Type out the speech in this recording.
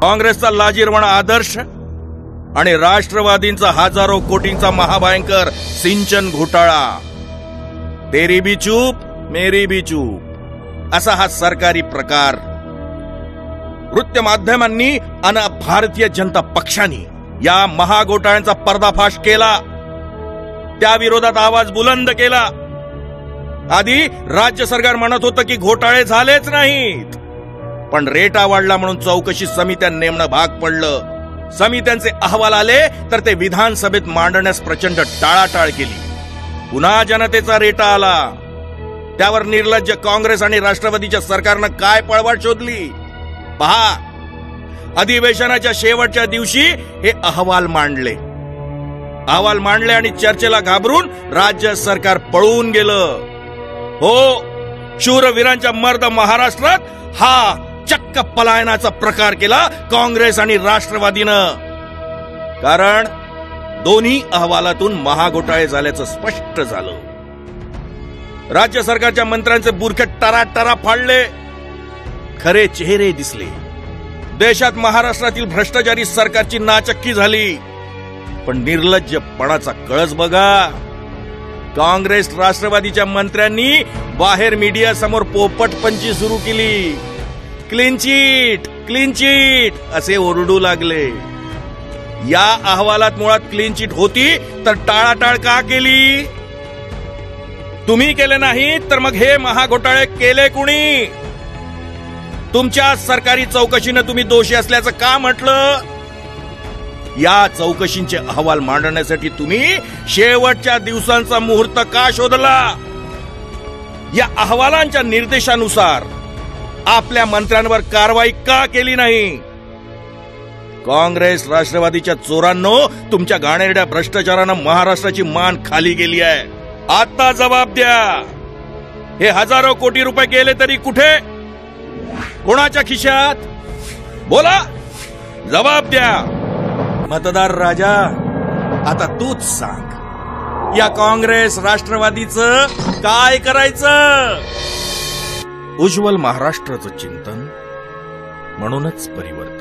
काँग्रेसचा लाजिरवाणा आदर्श आणि राष्ट्रवादींचा हजारो कोटींचा महाभयंकर सिंचन घोटाळा. तेरी भी चूप मेरी भी चूप असा हा सरकारी प्रकार. वृत्त माध्यमांनी आणि भारतीय जनता पक्षाने या महाघोटाळ्यांचा पर्दाफाश केला. त्या विरोधात आवाज बुलंद केला. आधी राज्य सरकार म्हणत होतं की घोटाळे झालेच नाहीत, पण रेटा वाढला म्हणून चौकशी समित्या नेमणं भाग पडलं. समित्यांचे अहवाल आले तर ते विधानसभेत मांडण्यास प्रचंड टाळाटाळ केली. पुन्हा जनतेचा रेटा आला. त्यावर निर्लज्ज काँग्रेस आणि राष्ट्रवादीच्या सरकारनं काय पळवाट शोधली पहा. अधिवेशनाच्या शेवटच्या दिवशी हे अहवाल मांडले आणि चर्चेला घाबरून राज्य सरकार पळून गेलं. हो, शूरवीरांच्या मर्द महाराष्ट्रात हा चक्क पलायनाचा प्रकार केला काँग्रेस आणि राष्ट्रवादीनं. कारण दोन्ही अहवालातून महाघोटाळे झाल्याचं स्पष्ट झालं. राज्य सरकारच्या मंत्र्यांचे बुरखे टराटरा फाडले. खरे चेहरे दिसले. देशात महाराष्ट्रातील भ्रष्टाचारी सरकारची नाचक्की झाली. पण निर्लज्जपणाचा कळस बघा. काँग्रेस राष्ट्रवादीच्या मंत्र्यांनी बाहेर मीडिया समोर पोपटपंची सुरू केली. क्लीन चिट असे ओरडू लागले. या अहवालात मुळात क्लीन चिट होती तर टाळाटाळ का केली? तुम्ही केले नाही तर मग हे महाघोटाळे केले कुणी? तुमच्या सरकारी चौकशीनं तुम्ही दोषी असल्याचं का म्हटलं? या चौकशींचे अहवाल मांडण्यासाठी तुम्ही शेवटच्या दिवसांचा मुहूर्त का शोधला? या अहवालांच्या निर्देशानुसार आपल्या मंत्र्यांवर कारवाई का केली नाही? काँग्रेस राष्ट्रवादीच्या चोरांनो, तुमच्या घाणेरड्या भ्रष्टाचारानं महाराष्ट्राची मान खाली गेली आहे. आता जबाब द्या. हे हजारो कोटी रुपये गेले तरी कुठे? कोणाच्या खिशात? बोला, जबाब द्या. मतदार राजा, आता तूच सांग, या काँग्रेस राष्ट्रवादीचं काय करायचं? उज्ज्वल महाराष्ट्राचं चिंतन, म्हणूनच परिवर्तन.